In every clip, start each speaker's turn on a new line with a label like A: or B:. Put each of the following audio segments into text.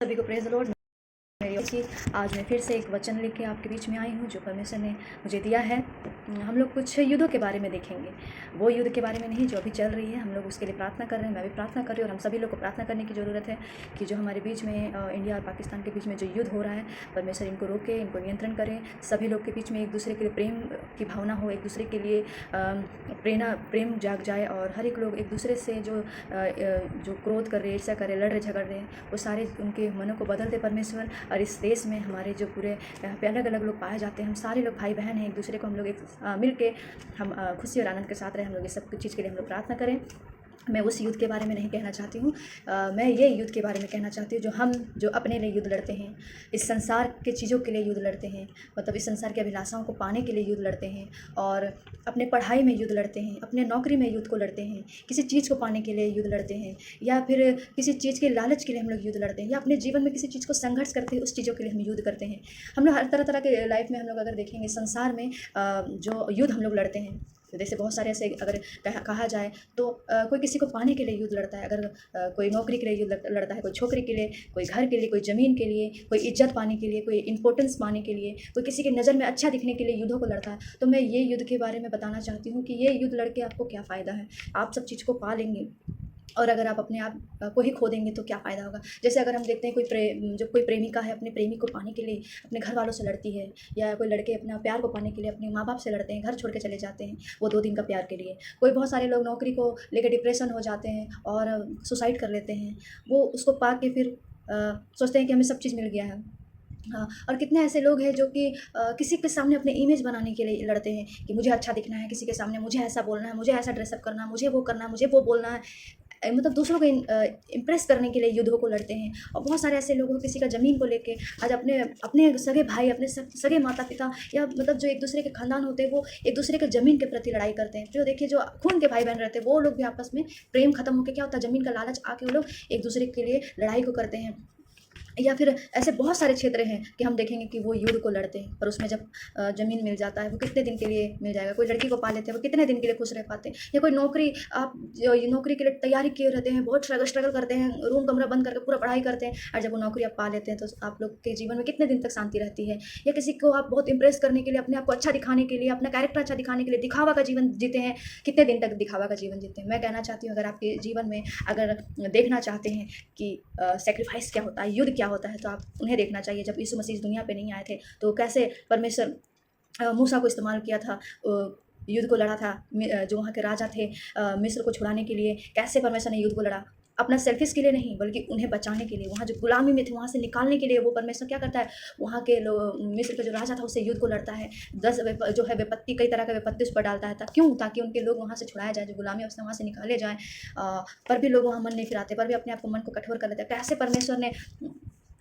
A: सभी को praise the Lord. मेरी अच्छी आज मैं फिर से एक वचन लेके आपके बीच में आई हूँ जो परमेश्वर ने मुझे दिया है। हम लोग कुछ युद्धों के बारे में देखेंगे, वो युद्ध के बारे में नहीं जो अभी चल रही है। हम लोग उसके लिए प्रार्थना कर रहे हैं, मैं भी प्रार्थना कर रही हूँ और हम सभी लोग को प्रार्थना करने की ज़रूरत है कि जो हमारे बीच में इंडिया और पाकिस्तान के बीच में जो युद्ध हो रहा है, परमेश्वर इनको रोके, इनको नियंत्रण करें। सभी लोग के बीच में एक दूसरे के लिए प्रेम की भावना हो, एक दूसरे के लिए प्रेम जाग जाए और हर एक लोग एक दूसरे से जो क्रोध कर रहे, ईर्ष्या कर रहे, लड़ रहे, झगड़ रहे हैं, वो सारे उनके मनों को बदल दे परमेश्वर। और इस देश में हमारे जो पूरे यहाँ पे अलग अलग लोग पाए जाते हैं, हम सारे लोग भाई बहन हैं, एक दूसरे को हम लोग मिल के हम खुशी और आनंद के साथ रहें। हम लोग इस सब चीज़ के लिए हम लोग प्रार्थना करें। मैं उस युद्ध के बारे में नहीं कहना चाहती हूँ, मैं ये युद्ध के बारे में कहना चाहती हूँ जो अपने लिए युद्ध लड़ते हैं, इस संसार के चीज़ों के लिए युद्ध लड़ते हैं, मतलब इस संसार की अभिलाषाओं को पाने के लिए युद्ध लड़ते हैं, और अपने पढ़ाई में युद्ध लड़ते हैं, अपने नौकरी में युद्ध को लड़ते हैं, किसी चीज़ को पाने के लिए युद्ध लड़ते हैं, या फिर किसी चीज़ के लालच के लिए हम लोग युद्ध लड़ते हैं, या अपने जीवन में किसी चीज़ को संघर्ष करते हैं, उस चीज़ों के लिए हम युद्ध करते हैं। हम लोग हर तरह तरह के लाइफ में हम लोग अगर देखेंगे संसार में जो युद्ध हम लोग लड़ते हैं, जैसे बहुत सारे ऐसे अगर कहा जाए तो कोई किसी को पाने के लिए युद्ध लड़ता है, अगर कोई नौकरी के लिए युद्ध लड़ता है, कोई छोकरी के लिए, कोई घर के लिए, कोई ज़मीन के लिए, कोई इज्जत पाने के लिए, कोई इंपॉर्टेंस पाने के लिए, कोई किसी की नज़र में अच्छा दिखने के लिए युद्धों को लड़ता है। तो मैं ये युद्ध के बारे में बताना चाहती हूँ कि ये युद्ध लड़के आपको क्या फ़ायदा है। आप सब चीज़ को पा लेंगे और अगर आप अपने आप को ही खो देंगे तो क्या फ़ायदा होगा। जैसे अगर हम देखते हैं कोई प्रेमिका है, अपने प्रेमी को पाने के लिए अपने घर वालों से लड़ती है, या कोई लड़के अपना प्यार को पाने के लिए अपने माँ बाप से लड़ते हैं, घर छोड़ के चले जाते हैं वो 2 दिन का प्यार के लिए। कोई बहुत सारे लोग नौकरी को लेकर डिप्रेशन हो जाते हैं और सुसाइड कर लेते हैं। वो उसको पा के फिर सोचते हैं कि हमें सब चीज़ मिल गया है। हाँ, और कितने ऐसे लोग हैं जो कि किसी के सामने अपने इमेज बनाने के लिए लड़ते हैं कि मुझे अच्छा दिखना है, किसी के सामने मुझे ऐसा बोलना है, मुझे ऐसा ड्रेसअप करना है, मुझे वो करना है, मुझे वो बोलना है। मतलब दूसरों को इम्प्रेस करने के लिए युद्धों को लड़ते हैं। और बहुत सारे ऐसे लोग हो किसी का ज़मीन को लेके आज अपने अपने सगे भाई, अपने सगे माता पिता, या मतलब जो एक दूसरे के खानदान होते हैं, वो एक दूसरे के ज़मीन के प्रति लड़ाई करते हैं। जो देखिए जो खून के भाई बहन रहते हैं, वो लोग भी आपस में प्रेम खत्म होकर क्या होता है, ज़मीन का लालच आके वो लोग एक दूसरे के लिए लड़ाई को करते हैं। या फिर ऐसे बहुत सारे क्षेत्र हैं कि हम देखेंगे कि वो युद्ध को लड़ते हैं, पर उसमें जब ज़मीन मिल जाता है वो कितने दिन के लिए मिल जाएगा। कोई लड़की को पा लेते हैं, वो कितने दिन के लिए खुश रह पाते हैं। या कोई नौकरी, आप जो नौकरी के लिए तैयारी किए रहते हैं, बहुत स्ट्रगल करते हैं, रूम कमरा बंद करके पूरा पढ़ाई करते हैं, और जब वो नौकरी आप पा लेते हैं तो आप लोग के जीवन में कितने दिन तक शांति रहती है। या किसी को आप बहुत इंप्रेस करने के लिए, अपने आप को अच्छा दिखाने के लिए, अपना कैरेक्टर अच्छा दिखाने के लिए दिखावा का जीवन जीते हैं, कितने दिन तक दिखावा का जीवन जीते हैं। मैं कहना चाहती हूँ, अगर आपके जीवन में अगर देखना चाहते हैं कि सेक्रीफाइस क्या होता है, युद्ध क्या होता है, तो आप उन्हें देखना चाहिए। जब यीशु मसीह इस दुनिया पे नहीं आए थे तो कैसे परमेश्वर मूसा को इस्तेमाल किया था, युद्ध को लड़ा था। जो वहाँ के राजा थे मिस्र को छुड़ाने के लिए, कैसे परमेश्वर ने युद्ध को लड़ा, अपना सेल्फिश के लिए नहीं बल्कि उन्हें बचाने के लिए। वहाँ जो गुलामी में थे वहाँ से निकालने के लिए वो परमेश्वर क्या करता है, वहाँ के मिस्र का जो राजा था उससे युद्ध को लड़ता है। 10 जो है विपत्ति, कई तरह का विपत्ति उस पर डालता है। क्यों? ताकि उनके लोग वहाँ से छुड़ाया जाए, जो गुलामी है उसने वहाँ से निकाले जाए। पर भी लोग वहाँ मन नहीं फिराते, पर भी अपने आप को मन को कठोर कर लेते हैं। कैसे परमेश्वर ने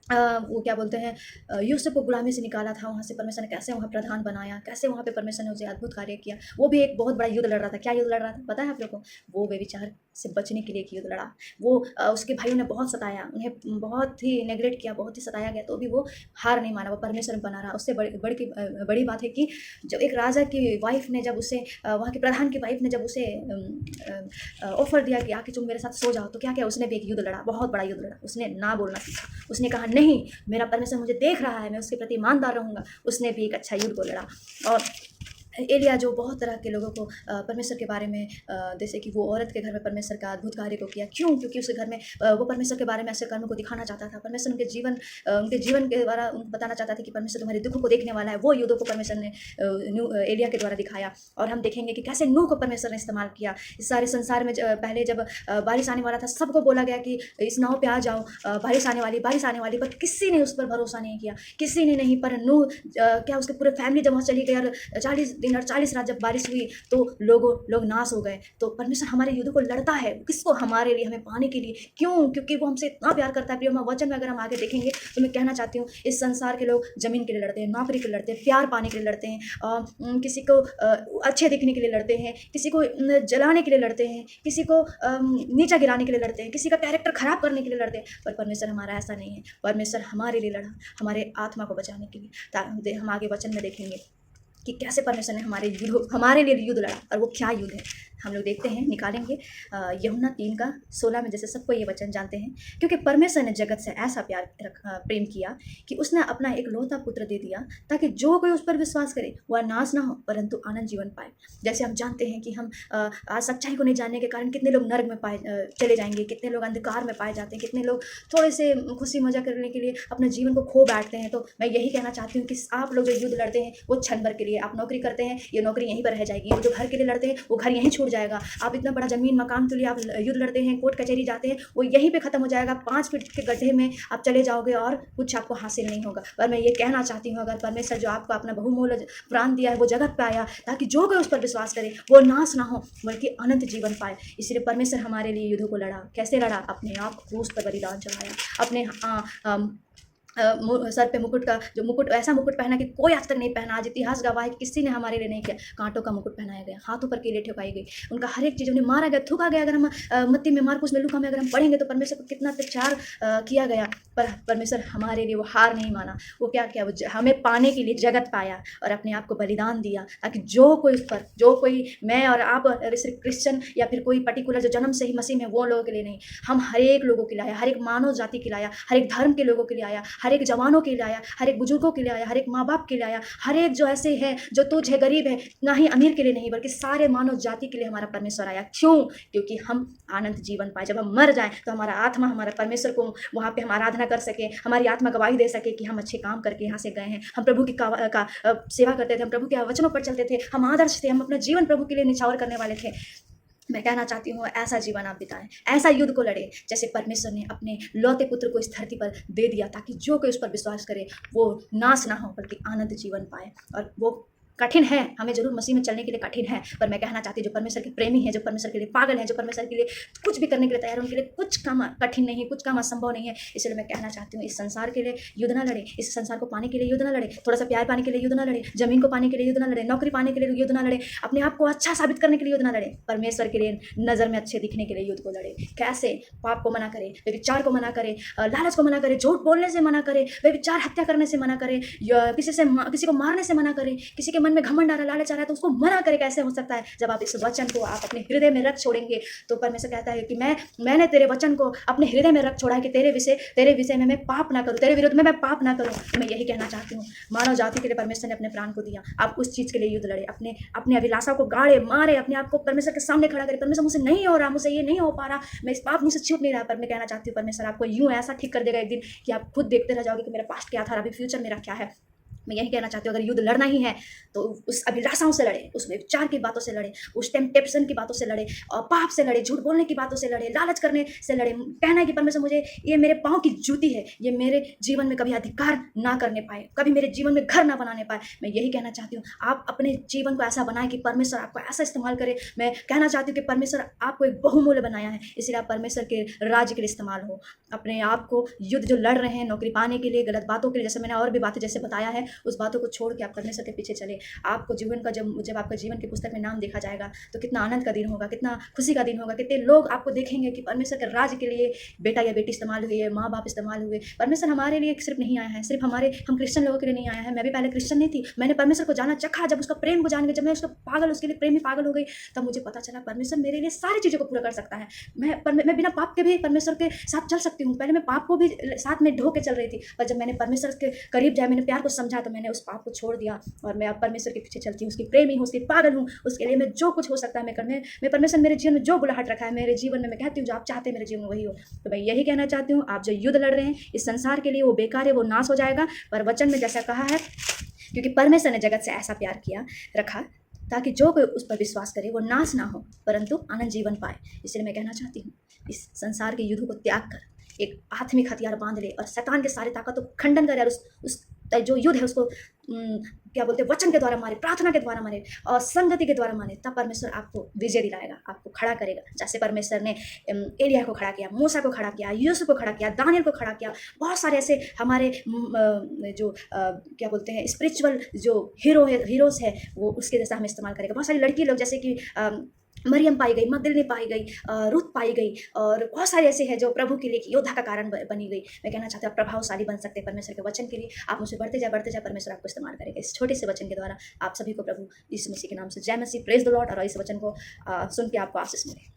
A: वो क्या बोलते हैं, यूसुफ को गुलामी से निकाला था वहाँ से, परमेश्वर ने कैसे वहाँ प्रधान बनाया, कैसे वहाँ पे परमेश्वर ने उसे अद्भुत कार्य किया। वो भी एक बहुत बड़ा युद्ध लड़ रहा था। क्या युद्ध लड़ रहा था पता है आप लोग को? वो व्यभिचार से बचने के लिए एक युद्ध लड़ा। वो उसके भाइयों ने बहुत सताया, उन्हें बहुत ही नेगलेक्ट किया, बहुत ही सताया गया, तो भी वो हार नहीं माना, वो परमेश्वर बना रहा। उससे बड़ी बात है कि जब एक राजा की वाइफ ने, जब उसे वहाँ के प्रधान की वाइफ ने जब उसे ऑफर दिया कि आके तुम मेरे साथ सो जाओ, तो क्या किया उसने भी एक युद्ध लड़ा, बहुत बड़ा युद्ध लड़ा। उसने ना बोलना सीखा, उसने कहा नहीं, मेरा परमेश्वर मुझे देख रहा है, मैं उसके प्रति ईमानदार रहूँगा। उसने भी एक अच्छा युद्ध को लड़ा। और एलिया जो बहुत तरह के लोगों को परमेश्वर के बारे में, जैसे कि वो औरत के घर में परमेश्वर का अद्भुत कार्य को किया। क्यों? क्योंकि उसके घर में वो परमेश्वर के बारे में ऐसे कर्म को दिखाना चाहता था। परमेश्वर उनके जीवन के द्वारा उनको बताना चाहता था कि परमेश्वर तुम्हारे दुखों को देखने वाला है। वो युद्धों को परमेश्वर ने एलिया के द्वारा दिखाया। और हम देखेंगे कि कैसे नूह को परमेश्वर ने इस्तेमाल किया। इस सारे संसार में पहले जब बारिश आने वाला था, सबको बोला गया कि इस नाव पर आ जाओ, बारिश आने वाली, पर किसी ने उस पर भरोसा नहीं किया, किसी ने नहीं। पर नूह क्या उसके पूरे फैमिली जब वहाँ चली गई, और 40 दिन और 40 रात जब बारिश हुई तो लोग नाश हो गए। तो परमेश्वर हमारे युद्ध को लड़ता है, किसको? हमारे लिए, हमें पाने के लिए। क्यों? क्योंकि वो हमसे इतना प्यार करता है। प्रिय वचन में अगर हम आगे देखेंगे तो मैं कहना चाहती हूँ, इस संसार के लोग जमीन के लिए लड़ते हैं, नौकरी के लिए लड़ते हैं, प्यार पाने के लिए लड़ते हैं, किसी को अच्छे दिखने के लिए लड़ते हैं, किसी को जलाने के लिए लड़ते हैं, किसी को नीचा गिराने के लिए लड़ते हैं, किसी का कैरेक्टर खराब करने के लिए लड़ते हैं। पर परमेश्वर हमारा ऐसा नहीं है। परमेश्वर हमारे लिए लड़ा, हमारे आत्मा को बचाने के लिए। हम आगे वचन में देखेंगे कि कैसे परमेश्वर ने हमारे लिए युद्ध लड़ा और वो क्या युद्ध है। हम लोग देखते हैं, निकालेंगे यूहन्ना 3:16 में, जैसे सबको ये वचन जानते हैं, क्योंकि परमेश्वर ने जगत से ऐसा प्रेम किया कि उसने अपना एक लौता पुत्र दे दिया, ताकि जो कोई उस पर विश्वास करे वह नाश ना हो परंतु आनंद जीवन पाए। जैसे हम जानते हैं कि हम आज सच्चाई को नहीं जानने के कारण कितने लोग नर्क में चले जाएंगे, कितने लोग अंधकार में पाए जाते हैं, कितने लोग थोड़े से खुशी मजा करने के लिए अपने जीवन को खो बैठते हैं। तो मैं यही कहना चाहती हूँ कि आप लोग जो युद्ध लड़ते हैं वो क्षण भर के लिए। आप नौकरी करते हैं, ये नौकरी यहीं पर रह जाएगी। वो जो घर के लिए लड़ते हैं वो घर यहीं छूट जाएगा। आप इतना बड़ा जमीन मकान के लिए आप युद्ध लड़ते हैं, कोर्ट कचहरी जाते हैं, वो यहीं पे खत्म हो जाएगा। 5 फीट के गड्ढे में आप चले जाओगे और कुछ आपको हासिल नहीं होगा। पर मैं ये कहना चाहती हूँ, अगर परमेश्वर जो आपको अपना बहुमूल्य प्राण दिया है वो जगत पे आया ताकि जो कोई उस पर विश्वास करे वो नाश ना हो बल्कि अनंत जीवन पाए। इसलिए परमेश्वर हमारे लिए युद्धों को लड़ा। कैसे लड़ा? अपने आप को क्रूस पर बलिदान चढ़ाया, अपने सर पे मुकुट का जो मुकुट, ऐसा मुकुट पहना कि कोई आज तक नहीं पहना। आज इतिहास गवाह है कि किसी ने हमारे लिए नहीं किया। कांटों का मुकुट पहनाया गया, हाथों पर कीलें ठोकाई गई, उनका हर एक चीज़ उन्हें मारा गया, थूका गया। अगर हम मत्ती में, मार्कुस में, लूका में अगर हम पढ़ेंगे तो परमेश्वर को कितना अत्याचार किया गया, पर परमेश्वर हमारे लिए वो हार नहीं माना। वो क्या किया? वो हमें पाने के लिए जगत पाया और अपने आप को बलिदान दिया, ताकि जो कोई उस पर, जो कोई मैं और आप सिर्फ क्रिश्चियन या फिर कोई पर्टिकुलर जो जन्म से ही मसीह में वो लोगों के लिए नहीं, हम हर एक लोगों के लिए आया, हर एक मानव जाति के लिए आया, हर एक धर्म के लोगों के लिए आया, हर एक जवानों के लिए आया, हर एक बुजुर्गों के लिए आया, हर एक माँ बाप के लिए आया, हर एक जो ऐसे है जो तुझ है, गरीब है, ना ही अमीर के लिए नहीं बल्कि सारे मानव जाति के लिए हमारा परमेश्वर आया। क्यों? क्योंकि हम अनंत जीवन पाए। जब हम मर जाएं तो हमारा आत्मा हमारा परमेश्वर को वहाँ पे हम आराधना कर सके, हमारी आत्मा गवाही दे सके कि हम अच्छे काम करके यहाँ से गए हैं, हम प्रभु की सेवा करते थे, हम प्रभु के वचनों पर चलते थे, हम आदर्श थे, हम अपना जीवन प्रभु के लिए निछावर करने वाले थे। मैं कहना चाहती हूँ ऐसा जीवन आप बिताएं, ऐसा युद्ध को लड़े जैसे परमेश्वर ने अपने लौते पुत्र को इस धरती पर दे दिया, ताकि जो कोई उस पर विश्वास करे वो नाश ना हो बल्कि आनंद जीवन पाए। और वो कठिन है, हमें जरूर मसीह में चलने के लिए कठिन है, पर मैं कहना चाहती हूँ जो परमेश्वर के प्रेमी है, जो परमेश्वर के लिए पागल है, जो परमेश्वर के लिए कुछ भी करने के लिए तैयार है, उनके लिए कुछ काम कठिन नहीं है, कुछ काम असंभव नहीं है। इसलिए मैं कहना चाहती हूँ इस संसार के लिए युद्ध ना लड़े, इस संसार को पाने के लिए युद्ध ना लड़े, थोड़ा सा प्यार पाने के लिए युद्ध ना लड़े, जमीन को पाने के लिए युद्ध ना लड़े, नौकरी पाने के लिए युद्ध ना लड़े, अपने आप को अच्छा साबित करने के लिए युद्ध ना लड़े, परमेश्वर के लिए नजर में अच्छे दिखने के लिए युद्ध को लड़े। कैसे? पाप को मना करे, व्यभिचार को मना करे, लालच को मना करे, झूठ बोलने से मना करे, व्यभिचार हत्या करने से मना करे, किसी को मारने से मना करे, किसी के मन में घमंड आ रहा चाह रहा है तो उसको मना करे। कैसे हो सकता है? जब आप इस वचन को आप अपने हृदय में रख छोड़ेंगे तो परमेश्वर कहता है कि मैंने तेरे वचन को अपने हृदय में रख छोड़ा है कि तेरे विषय में मैं पाप ना करूं, तेरे विरुद्ध में मैं पाप ना करूं। तो मैं यही कहना चाहती हूँ, मानव जाति के लिए परमेश्वर ने अपने प्राण को दिया, आप उस चीज के लिए युद्ध लड़े, अपने अभिलाषा को गाड़े, मारे, अपने आप को परमेश्वर के सामने खड़ा करे। परमेश्वर मुझसे नहीं हो रहा, मुझसे ये नहीं हो पा रहा, मैं इस पाप मुझसे छूट नहीं रहा। पर मैं कहना चाहती हूँ परमेश्वर आपको यूं ऐसा ठीक कर देगा एक दिन कि आप खुद देखते रह जाओगे कि मेरा पास्ट क्या था, अभी फ्यूचर मेरा क्या है। मैं यही कहना चाहती हूँ अगर युद्ध लड़ना ही है तो उस अभिलाषाओं से लड़े, उस विचार की बातों से लड़े, उस टेम्पटेशन की बातों से लड़े, और पाप से लड़े, झूठ बोलने की बातों से लड़े, लालच करने से लड़े। कहना है कि परमेश्वर मुझे ये मेरे पाँव की जूती है, ये मेरे जीवन में कभी अधिकार ना करने पाए, कभी मेरे जीवन में घर ना बनाने पाए। मैं यही कहना चाहती हूँ आप अपने जीवन को ऐसा बनाए कि परमेश्वर आपको ऐसा इस्तेमाल करे। मैं कहना चाहती हूँ कि परमेश्वर आपको एक बहुमूल्य बनाया है, इसलिए आप परमेश्वर के राज्य के लिए इस्तेमाल हो। अपने आप को युद्ध जो लड़ रहे हैं नौकरी पाने के लिए, गलत बातों के लिए, जैसे मैंने और भी बातें जैसे बताया है, उस बातों को छोड़ के आप परमेश्वर के पीछे चले। आपको जीवन का जब आपका जीवन की पुस्तक में नाम देखा जाएगा तो कितना आनंद का दिन होगा, कितना खुशी का दिन होगा, कितने लोग आपको देखेंगे कि परमेश्वर के राज्य के लिए बेटा या बेटी इस्तेमाल हुई है, माँ बाप इस्तेमाल हुए। परमेश्वर हमारे लिए सिर्फ नहीं आया है, सिर्फ हम क्रिश्चियन लोगों के लिए नहीं आया है। मैं भी पहले क्रिश्चियन नहीं थी, मैंने परमेश्वर को जाना चखा, जब उसका प्रेम को जान गई, जब मैं उसका पागल, उसके लिए प्रेमी पागल हो गई, तब मुझे पता चला परमेश्वर मेरे लिए सारी चीज़ों को पूरा कर सकता है। मैं बिना पाप के भी परमेश्वर के साथ चल सकती हूँ। पहले मैं पाप को भी साथ में ढो के चल रही थी, पर जब मैंने परमेश्वर के करीब जाया, मैंने प्यार को समझा, तो मैंने उस पाप को छोड़ दिया और मैं अब परमेश्वर के पीछे चलती हूँ, उसकी प्रेमी हूँ, उसकी पागल हूँ। उसके लिए मैं जो कुछ हो सकता है मैं करने, मैं परमेश्वर मेरे जीवन में जो बुलाहट रखा है मेरे जीवन में, मैं कहती हूँ जो आप चाहते हैं मेरे जीवन में वही हो। तो मैं यही कहना चाहती हूँ, आप जो युद्ध लड़ रहे हैं इस संसार के लिए वो बेकार है, वो नाश हो जाएगा। पर वचन में जैसा कहा है, क्योंकि परमेश्वर ने जगत से ऐसा प्यार किया रखा ताकि जो कोई उस पर विश्वास करे वो नाश ना हो परंतु आनंद जीवन पाए। इसलिए मैं कहना चाहती हूँ इस संसार के युद्ध को त्याग कर एक आत्मिक हथियार बांध ले और शैतान के सारे ताकतों को खंडन करे और उस जो युद्ध है उसको क्या बोलते हैं, वचन के द्वारा मारे, प्रार्थना के द्वारा मारे और संगति के द्वारा मारे। तब परमेश्वर आपको विजय दिलाएगा, आपको खड़ा करेगा। जैसे परमेश्वर ने एलिया को खड़ा किया, मूसा को खड़ा किया, यूसुफ को खड़ा किया, दानियल को खड़ा किया। बहुत सारे ऐसे हमारे जो क्या बोलते हैं स्पिरिचुअल जो हीरोज़ है वो उसके जैसा हमें इस्तेमाल करेगा। बहुत सारी लड़की लोग जैसे कि मरियम पाई गई, मगदलिनी पाई गई, रूथ पाई गई और बहुत सारे ऐसे हैं जो प्रभु के लिए एक योद्धा का कारण बनी गई। मैं कहना चाहती हूँ आप प्रभावशाली बन सकते हैं परमेश्वर के वचन के लिए। आप मुझसे बढ़ते जाए परमेश्वर आपको इस्तेमाल करेगा। इस छोटे से वचन के द्वारा आप सभी को प्रभु यीशु मसीह के नाम से जय मसीह, प्रेज द लॉर्ड। और इस वचन को सुन के आपको आशीष मिले।